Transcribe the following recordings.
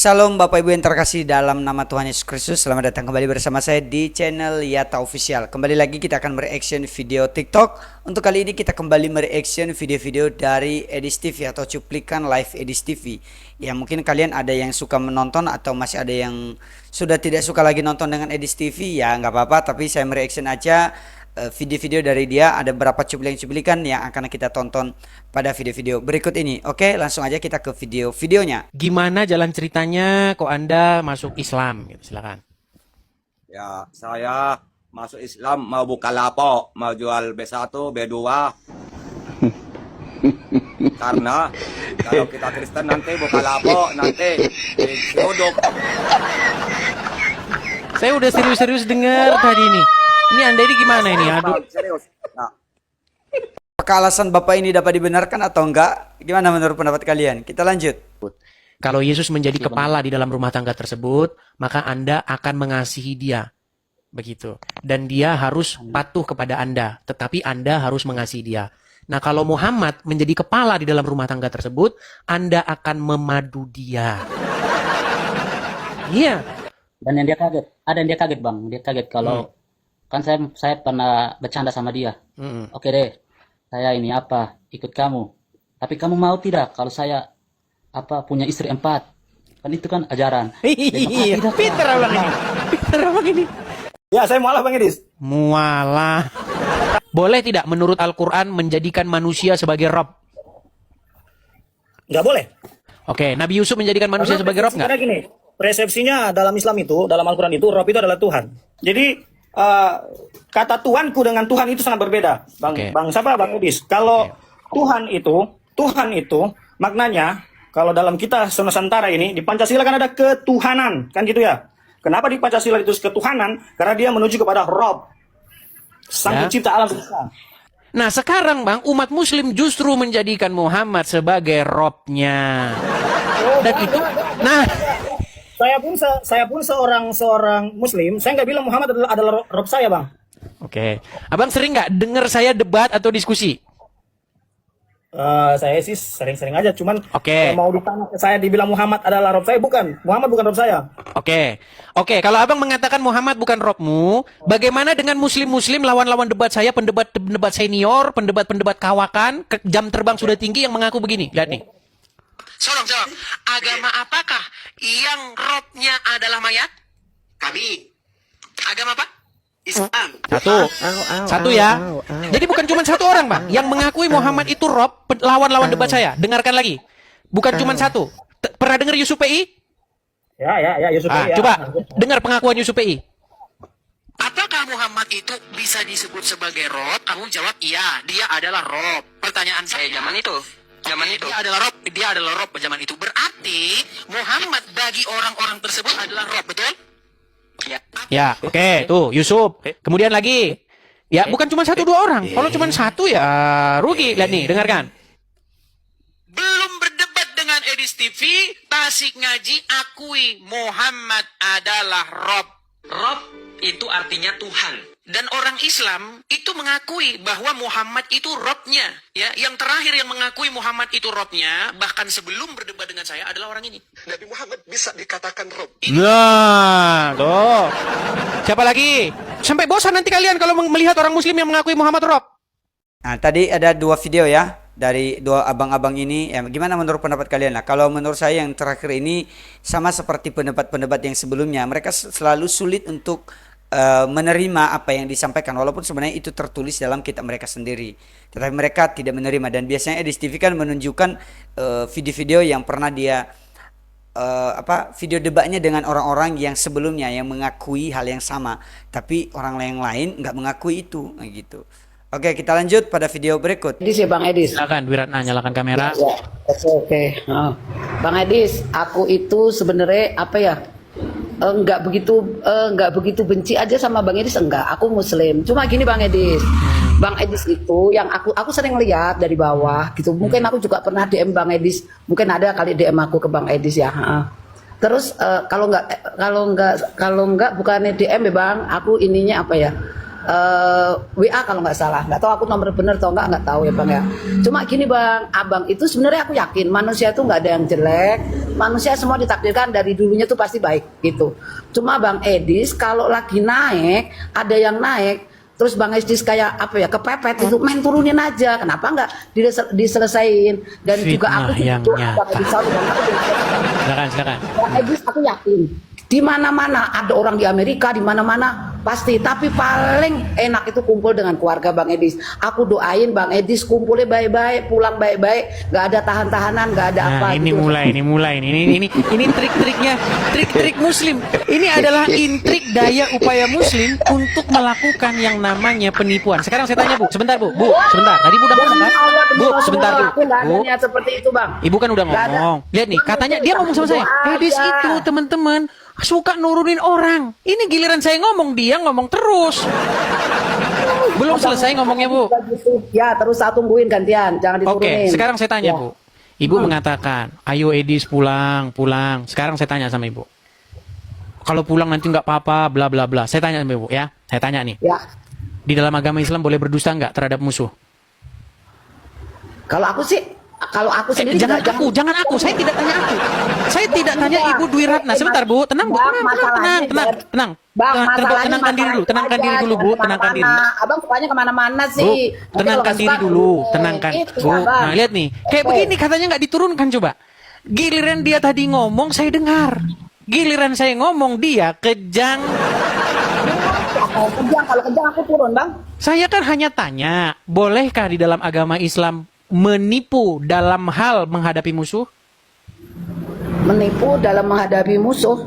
Salam Bapak Ibu yang terkasih dalam nama Tuhan Yesus Kristus. Selamat datang kembali bersama saya di channel Yata Official. Kembali lagi kita akan mereaction video TikTok. Untuk kali ini kita kembali mereaction video-video dari Edis TV atau cuplikan live Edis TV. Ya mungkin kalian ada yang suka menonton atau masih ada yang sudah tidak suka lagi nonton dengan Edis TV. Ya nggak apa-apa, tapi saya mereaction aja video-video dari dia. Ada beberapa cuplikan-cuplikan yang akan kita tonton pada video-video berikut ini. Oke, langsung aja kita ke video-videonya. Gimana jalan ceritanya kok Anda masuk Islam? Gitu, silakan. Ya, saya masuk Islam mau buka lapak, mau jual B1, B2. Karena kalau kita Kristen nanti buka lapak, nanti diseruduk. Saya udah serius-serius dengar tadi nih. Ini Anda ini gimana ini? Aduh. Serius. Nah, Apakah alasan Bapak ini dapat dibenarkan atau enggak? Gimana menurut pendapat kalian? Kita lanjut. Kalau Yesus menjadi kepala di dalam rumah tangga tersebut, maka Anda akan mengasihi dia. Begitu. Dan dia harus patuh kepada Anda, tetapi Anda harus mengasihi dia. Nah, kalau Muhammad menjadi kepala di dalam rumah tangga tersebut, Anda akan memadu dia. Iya. Dan yang dia kaget, ada yang dia kaget bang, dia kaget kalau kan saya pernah bercanda sama dia. Oke deh, saya ini apa ikut kamu, tapi kamu mau tidak kalau saya punya istri 4? Kan itu kan ajaran. Iya, pinter abang ini. Pinter abang ini. Ya, saya mualaf Bang Edis. Mualah. Boleh tidak menurut Al-Quran menjadikan manusia sebagai Rob? Nggak boleh. Oke, Nabi Yusuf menjadikan manusia sebagai Rob nggak? Karena gini, persepsinya dalam Islam itu, dalam Al-Quran itu, Rob itu adalah Tuhan. Jadi, kata Tuhanku dengan Tuhan itu sangat berbeda. Bang Edis. Kalau Tuhan itu maknanya, kalau dalam kita Nusantara ini, di Pancasila kan ada ketuhanan, kan gitu ya. Kenapa di Pancasila itu ketuhanan? Karena dia menuju kepada Rob, sang pencipta alam semesta. Nah sekarang bang, umat muslim justru menjadikan Muhammad sebagai Robnya. Dan itu, nah Saya pun seorang Muslim. Saya nggak bilang Muhammad adalah Rob saya, bang. oke. Abang sering nggak dengar saya debat atau diskusi? Saya sih sering-sering aja. Cuman Oke. mau ditanya ke saya dibilang Muhammad adalah Rob saya, bukan. Muhammad bukan Rob saya. Oke. Kalau abang mengatakan Muhammad bukan Robmu, bagaimana dengan muslim-muslim lawan-lawan debat saya, pendebat senior, pendebat kawakan, jam terbang sudah tinggi yang mengaku begini? Lihat nih. Jawab. Agama apakah yang Robnya adalah mayat? Kami Agama apa? Islam. Satu ya. Jadi bukan cuma satu orang, Bang, yang mengakui Muhammad itu Rob, lawan-lawan debat saya. Dengarkan lagi. Bukan cuma satu. Pernah dengar Yusuf PI? Ya, Yusuf. Ya. Coba dengar pengakuan Yusuf PI. Apakah Muhammad itu bisa disebut sebagai Rob? Kamu jawab iya, dia adalah Rob. Pertanyaan saya zaman itu. Dia adalah Rob zaman itu. Berarti Muhammad bagi orang-orang tersebut adalah Rob, betul? Ya, oke, tuh Yusuf. Kemudian lagi. Ya, bukan cuma satu dua orang. Kalau cuma satu ya rugi. Lihat nih, dengarkan. Belum berdebat dengan Edis TV, Tasik Ngaji akui Muhammad adalah Rob. Rob itu artinya Tuhan. Dan orang Islam itu mengakui bahwa Muhammad itu Robnya. Ya, yang terakhir yang mengakui Muhammad itu Robnya, bahkan sebelum berdebat dengan saya adalah orang ini. Nabi Muhammad bisa dikatakan Rob. Nah, tuh. Siapa lagi? Sampai bosan nanti kalian kalau melihat orang muslim yang mengakui Muhammad Rob. Nah, tadi ada dua video ya dari dua abang-abang ini. Ya, gimana menurut pendapat kalian lah? Kalau menurut saya yang terakhir ini sama seperti pendapat-pendapat yang sebelumnya. Mereka selalu sulit untuk menerima apa yang disampaikan, walaupun sebenarnya itu tertulis dalam kitab mereka sendiri, tetapi mereka tidak menerima. Dan biasanya Edis TV kan menunjukkan video-video yang pernah dia video debatnya dengan orang-orang yang sebelumnya yang mengakui hal yang sama, tapi orang lain nggak mengakui itu, gitu. Oke, kita lanjut pada video berikut. Edis ya Bang Edis. Silakan Wiratna, nyalakan kamera. Ya, oke. Bang Edis, aku itu sebenarnya nggak begitu benci aja sama Bang Edis, enggak. Aku Muslim. Cuma gini Bang Edis. Bang Edis itu yang aku sering lihat dari bawah gitu. Mungkin aku juga pernah DM Bang Edis. Mungkin ada kali DM aku ke Bang Edis ya. Terus kalau enggak bukannya DM ya Bang, aku ininya WA kalau nggak salah. Nggak tahu aku nomor bener atau nggak tahu ya Bang ya. Cuma gini Bang, Abang itu sebenarnya aku yakin manusia itu nggak ada yang jelek. Manusia semua ditakdirkan dari dulunya tuh pasti baik gitu. Cuma Bang Edis kalau lagi naik, ada yang naik, terus Bang Edis kayak apa ya, kepepet itu, main turunin aja. Kenapa nggak diselesain? Dan juga Fitnah aku yang itu nyata. Bang Edis tahu, dan aku Silakan. Bang Edis aku yakin di mana-mana ada orang di Amerika, di mana-mana pasti. Tapi paling enak itu kumpul dengan keluarga Bang Edis. Aku doain Bang Edis kumpulnya baik-baik, pulang baik-baik, nggak ada tahan-tahanan, nggak ada apa. Nah, ini gitu. mulai. Ini trik-triknya, trik-trik Muslim. Ini adalah intrik daya upaya Muslim untuk melakukan yang namanya penipuan. Sekarang saya tanya Bu, sebentar. Tadi Bu udah ngomong kan? Bu, sebentar Bu. Aku nggak ada Bu, niat seperti itu Bang. Ibu kan udah Nggak ada. ngomong. Lihat nih, katanya dia ngomong sama saya. Doa Edis aja. itu teman-teman suka nurunin orang. Ini giliran saya ngomong, dia ngomong terus. Belum selesai ngomongnya Bu. Ya terus saya tungguin gantian, jangan diturunin. Oke, sekarang saya tanya Ya. Bu. Ibu mengatakan, ayo Edis pulang. Sekarang saya tanya sama Ibu. Kalau pulang nanti nggak apa-apa, bla bla bla. Saya tanya sama Ibu ya. Saya tanya nih. Ya. Di dalam agama Islam boleh berdusta nggak terhadap musuh? Kalau aku sendiri Jangan nggak- aku. Saya tidak tanya aku. Saya tidak tanya Ibu Dwi Ratna. Sebentar Bu, tenang Bu. Bang, Tenang. Bang, Tenangkan diri dulu. Tenangkan diri dulu Bu. Tenangkan diri. Abang sukanya kemana-mana Bu, sih. Nanti tenangkan kalau nggak diri suka, dulu, ngomong. tenangkan. Gitu, Bu, Abang. nah lihat nih, kayak begini katanya nggak diturunkan coba. Giliran dia tadi ngomong, saya dengar. Giliran saya ngomong, dia kejang. Kalau kejang aku turun Bang. Saya kan hanya tanya, bolehkah di dalam agama Islam menipu dalam hal menghadapi musuh? Menipu dalam menghadapi musuh.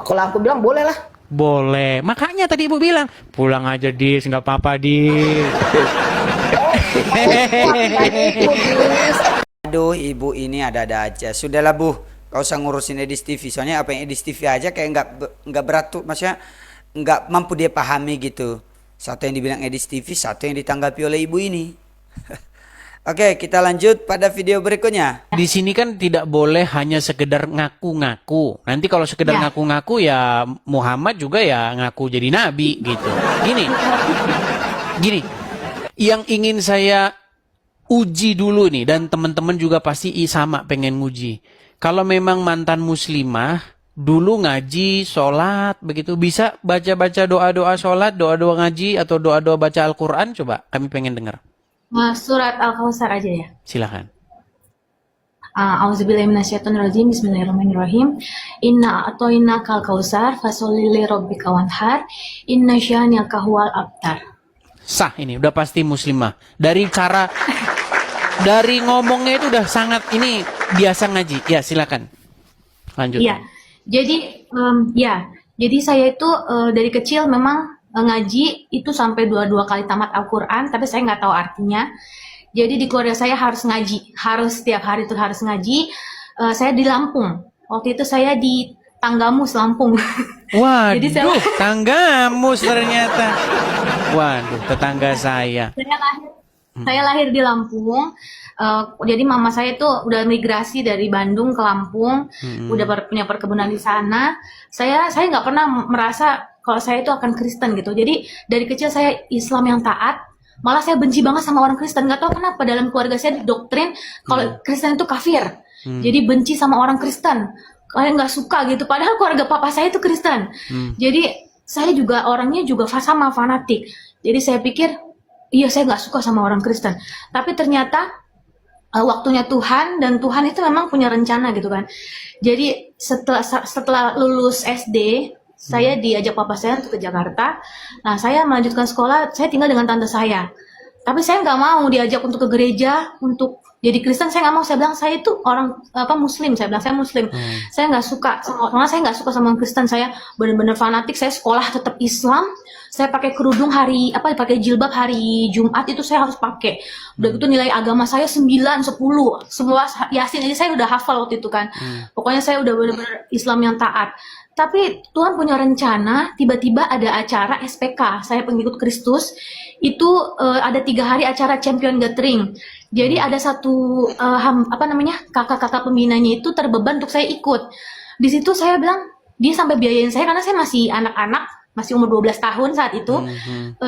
Kalau aku bilang boleh lah. Boleh. Makanya tadi Ibu bilang, pulang aja Dis, nggak apa-apa Dis. Aduh, ibu ini ada-ada aja. Sudahlah Bu, kau usah ngurusin Edis TV. Soalnya apa yang Edis TV aja kayak nggak berat tuh, maksudnya nggak mampu dia pahami gitu. Satu yang dibilang Edis TV, satu yang ditanggapi oleh ibu ini. Oke, kita lanjut pada video berikutnya. Di sini kan tidak boleh hanya sekedar ngaku-ngaku. Nanti kalau sekedar ngaku-ngaku ya Muhammad juga ya ngaku jadi nabi gitu. Gini. Yang ingin saya uji dulu nih, dan teman-teman juga pasti sama pengen nguji. Kalau memang mantan muslimah dulu ngaji, sholat begitu, bisa baca-baca doa-doa sholat, doa-doa ngaji atau doa-doa baca Al-Quran? Coba kami pengen dengar. Surat Al-Kautsar aja ya. Silahkan. Auzubillahi minasyaitonirrajim. Bismillahirrahmanirrahim. Inna a'toinakal kautsar fasholli lirabbika wanhar. Inna syani'aka huwal abtar. Sah ini, udah pasti muslimah. Dari cara, dari ngomongnya itu udah sangat, ini biasa ngaji. Ya silakan. Lanjut. Iya. Jadi jadi saya itu dari kecil memang ngaji itu sampai dua kali tamat Al-Quran, tapi saya nggak tahu artinya. Jadi di keluarga saya harus ngaji, harus setiap hari itu harus ngaji. Saya di Lampung, waktu itu saya di Tanggamus, Lampung. Waduh, Jadi saya- Tanggamus ternyata. Waduh, tetangga saya. Saya lahir di Lampung. Jadi mama saya tuh udah migrasi dari Bandung ke Lampung, udah punya perkebunan di sana. Saya nggak pernah merasa kalau saya itu akan Kristen gitu. Jadi dari kecil saya Islam yang taat. Malah saya benci banget sama orang Kristen. Nggak tahu kenapa dalam keluarga saya didoktrin kalau Kristen itu kafir. Jadi benci sama orang Kristen. Kayak nggak suka gitu. Padahal keluarga papa saya itu Kristen. Jadi saya juga orangnya juga sama fanatik. Jadi saya pikir, iya saya nggak suka sama orang Kristen. Tapi ternyata waktunya Tuhan, dan Tuhan itu memang punya rencana gitu kan. Jadi setelah lulus SD, saya diajak papa saya untuk ke Jakarta. Nah, saya melanjutkan sekolah, saya tinggal dengan tante saya. Tapi saya nggak mau diajak untuk ke gereja, untuk jadi Kristen. Saya nggak mau. Saya bilang saya itu orang Muslim. Saya bilang saya Muslim. Saya nggak suka sama, saya nggak suka sama orang Kristen. Saya benar-benar fanatik. Saya sekolah tetap Islam. Saya pakai kerudung pakai jilbab hari Jumat itu saya harus pakai. Udah gitu nilai agama saya 9, 10, semua Yasin aja saya udah hafal waktu itu kan. Pokoknya saya udah benar-benar Islam yang taat. Tapi Tuhan punya rencana, tiba-tiba ada acara SPK, saya pengikut Kristus, itu ada 3 hari acara Champion Gathering. Jadi ada satu kakak-kakak pembinanya itu terbeban untuk saya ikut. Di situ saya bilang, dia sampai biayain saya karena saya masih anak-anak, masih umur 12 tahun saat itu.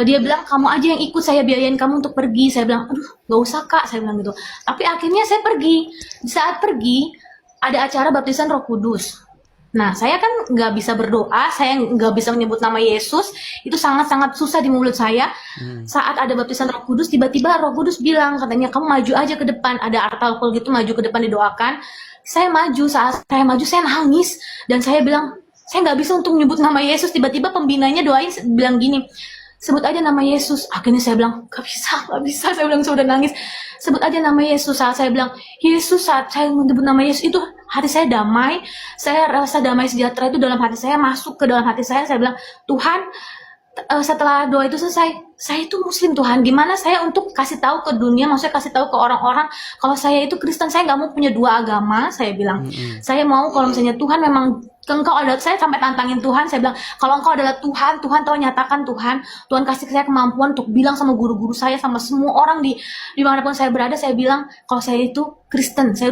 Dia bilang, kamu aja yang ikut, saya biayain kamu untuk pergi. Saya bilang, aduh gak usah kak, saya bilang gitu. Tapi akhirnya saya pergi. Di saat pergi ada acara baptisan Roh Kudus. Nah, saya kan nggak bisa berdoa, saya nggak bisa menyebut nama Yesus, itu sangat-sangat susah di mulut saya. Saat ada baptisan Roh Kudus, tiba-tiba Roh Kudus bilang, katanya kamu maju aja ke depan, ada artalkul gitu, maju ke depan didoakan. Saya maju, saat saya maju saya nangis, dan saya bilang, saya nggak bisa untuk menyebut nama Yesus. Tiba-tiba pembinanya doain, bilang gini, sebut aja nama Yesus. Akhirnya saya bilang, gak bisa, saya bilang, saya udah nangis. Sebut aja nama Yesus. Saat saya bilang, Yesus, saat saya menyebut nama Yesus, itu hati saya damai. Saya rasa damai sejahtera itu dalam hati saya, masuk ke dalam hati saya. Saya bilang, Tuhan, setelah doa itu selesai, saya itu muslim Tuhan, gimana saya untuk kasih tahu ke dunia, maksudnya kasih tahu ke orang-orang kalau saya itu Kristen. Saya nggak mau punya dua agama, saya bilang. Saya mau kalau misalnya Tuhan memang engkau adalah, saya sampai tantangin Tuhan, saya bilang kalau engkau adalah Tuhan, Tuhan tolong nyatakan Tuhan kasih saya kemampuan untuk bilang sama guru-guru saya, sama semua orang di dimanapun saya berada, saya bilang kalau saya itu Kristen, saya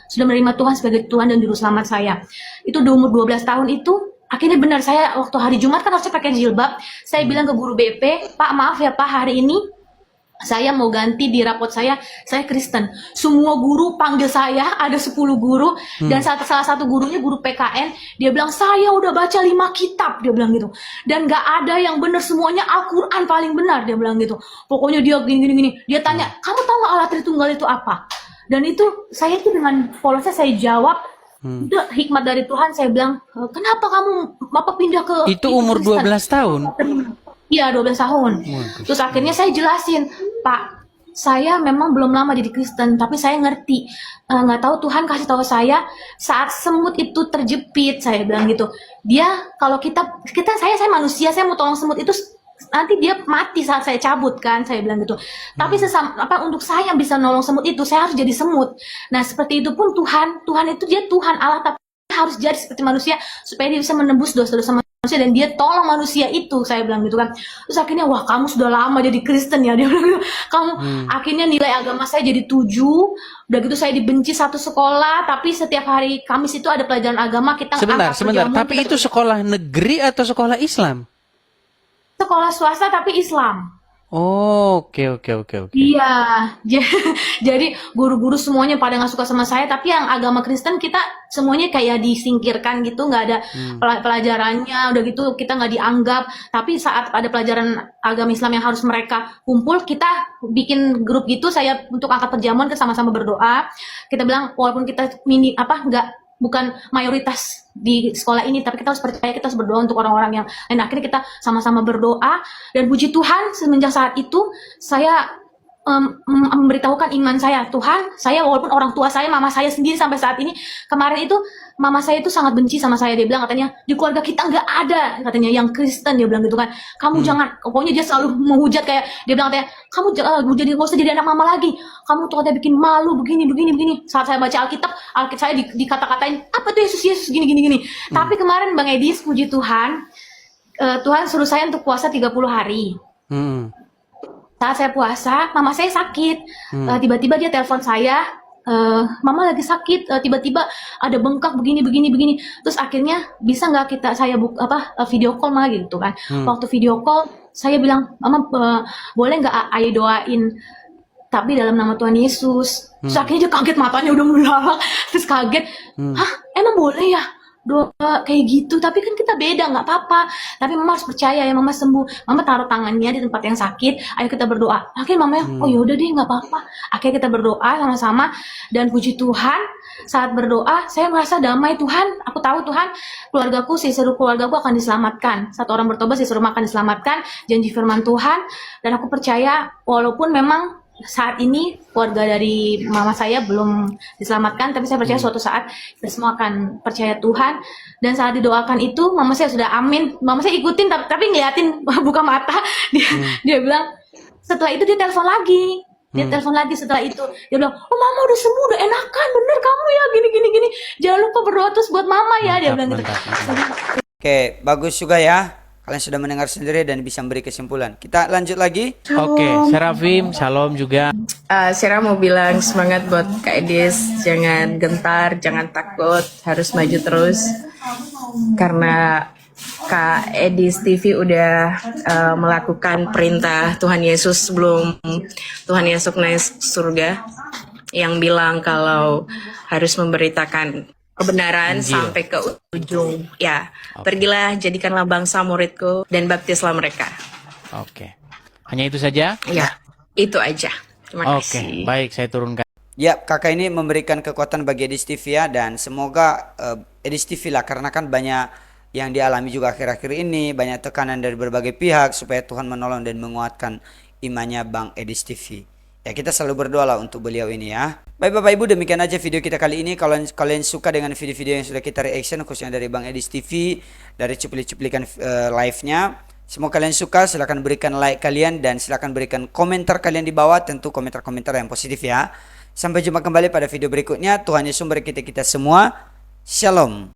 sudah menerima Tuhan sebagai Tuhan dan Juru Selamat saya. Itu di umur 12 tahun itu. Akhirnya benar, saya waktu hari Jumat kan harusnya pakai jilbab. Saya bilang ke guru BP, Pak maaf ya Pak, hari ini saya mau ganti di rapot saya Kristen. Semua guru panggil saya, ada 10 guru. Dan salah satu gurunya guru PKN, dia bilang, saya udah baca 5 kitab, dia bilang gitu. Dan gak ada yang benar, semuanya Al-Quran paling benar, dia bilang gitu. Pokoknya dia gini. Dia tanya, kamu tahu gak Allah Tritunggal itu apa? Dan itu, saya itu dengan polosnya saya jawab, udah hikmat dari Tuhan. Saya bilang, kenapa kamu pindah ke Itu umur Kristen? 12 tahun? Iya, 12 tahun. Terus akhirnya saya jelasin, Pak, saya memang belum lama jadi Kristen, tapi saya ngerti. Nggak tahu Tuhan kasih tahu saya saat semut itu terjepit, saya bilang gitu. Dia, kalau saya manusia, saya mau tolong semut itu, nanti dia mati saat saya cabut kan, saya bilang gitu. Tapi untuk saya bisa nolong semut itu, saya harus jadi semut. Nah seperti itu pun Tuhan itu dia Tuhan Allah, tapi harus jadi seperti manusia supaya dia bisa menembus dosa-dosa manusia dan dia tolong manusia itu, saya bilang gitu kan. Terus akhirnya, wah kamu sudah lama jadi Kristen ya, dia bilang gitu. Kamu akhirnya nilai agama saya jadi 7. Udah gitu saya dibenci satu sekolah, tapi setiap hari Kamis itu ada pelajaran agama, kita Sebentar. angkat perjamuan, Tapi itu sekolah negeri atau sekolah Islam? sekolah swasta tapi Islam. Oh, oke. Iya, jadi guru-guru semuanya pada nggak suka sama saya, tapi yang agama Kristen kita semuanya kayak disingkirkan gitu, nggak ada pelajarannya, udah gitu kita nggak dianggap. Tapi saat ada pelajaran agama Islam yang harus mereka kumpul, kita bikin grup gitu, saya untuk angkat perjamuan kita sama-sama berdoa. Kita bilang walaupun kita bukan mayoritas di sekolah ini, tapi kita harus percaya, kita harus berdoa untuk orang-orang yang lain. Akhirnya kita sama-sama berdoa, dan puji Tuhan semenjak saat itu saya memberitahukan iman saya. Tuhan, saya walaupun orang tua saya, mama saya sendiri sampai saat ini, kemarin itu mama saya itu sangat benci sama saya. Dia bilang katanya, di keluarga kita nggak ada katanya yang Kristen, dia bilang gitu kan. Kamu jangan, pokoknya dia selalu menghujat, kayak dia bilang katanya, kamu nggak usah jadi anak mama lagi. Kamu tuh katanya bikin malu begini. Saat saya baca Alkitab saya dikata-katain, apa tuh Yesus gini. Tapi kemarin Bang Edis, puji Tuhan, Tuhan suruh saya untuk puasa 30 hari. Saat saya puasa, mama saya sakit. Tiba-tiba dia telepon saya, mama lagi sakit. Tiba-tiba ada bengkak begini. Terus akhirnya bisa nggak saya video call mah gitu kan? Waktu video call, saya bilang, mama boleh nggak ayah doain? Tapi dalam nama Tuhan Yesus. Terus akhirnya dia kaget, matanya udah melalak. Terus kaget, hah emang boleh ya? Doa kayak gitu, tapi kan kita beda, nggak apa-apa. Tapi mama harus percaya ya, mama sembuh. Mama taruh tangannya di tempat yang sakit, ayo kita berdoa. Akhirnya mamanya, oh yaudah deh nggak apa-apa. Akhirnya kita berdoa sama-sama, dan puji Tuhan, saat berdoa saya merasa damai. Tuhan, aku tahu Tuhan, seluruh keluargaku akan diselamatkan. Satu orang bertobat, seluruh akan diselamatkan, janji firman Tuhan. Dan aku percaya, walaupun memang saat ini keluarga dari mama saya belum diselamatkan, tapi saya percaya suatu saat kita semua akan percaya Tuhan. Dan saat didoakan itu, mama saya sudah amin, mama saya ikutin, tapi ngeliatin buka mata. Dia bilang, setelah itu dia telepon lagi. Setelah itu dia bilang, oh mama udah sembuh, udah enakan, bener kamu ya, gini. Jangan lupa berdoa terus buat mama ya, dia bilang gitu. Oke, bagus juga ya. Kalian sudah mendengar sendiri dan bisa memberi kesimpulan. Kita lanjut lagi. Oke, Serafim, shalom juga. Sarah mau bilang semangat buat Kak Edis, jangan gentar, jangan takut, harus maju terus. Karena Kak Edis TV udah melakukan perintah Tuhan Yesus sebelum Tuhan Yesus naik surga, yang bilang kalau harus memberitakan kebenaran Injil. sampai ke ujung. Ya, pergilah, jadikanlah bangsa muridku dan baptislah mereka. Oke. Hanya itu saja? Ya, itu aja. Terima Oke, kasih. baik, saya turunkan. Ya, kakak ini memberikan kekuatan bagi Edis TV ya, dan semoga Edis TV lah, karena kan banyak yang dialami juga akhir-akhir ini, banyak tekanan dari berbagai pihak supaya Tuhan menolong dan menguatkan imannya Bang Edis TV. Ya, kita selalu berdoa lah untuk beliau ini ya. Baik Bapak Ibu, demikian aja video kita kali ini. Kalau kalian suka dengan video-video yang sudah kita reaction, khususnya dari Bang Edis TV, dari cuplikan live-nya, semoga kalian suka. Silahkan berikan like kalian dan silahkan berikan komentar kalian di bawah, tentu komentar-komentar yang positif ya. Sampai jumpa kembali pada video berikutnya. Tuhan Yesus memberkati kita semua. Shalom.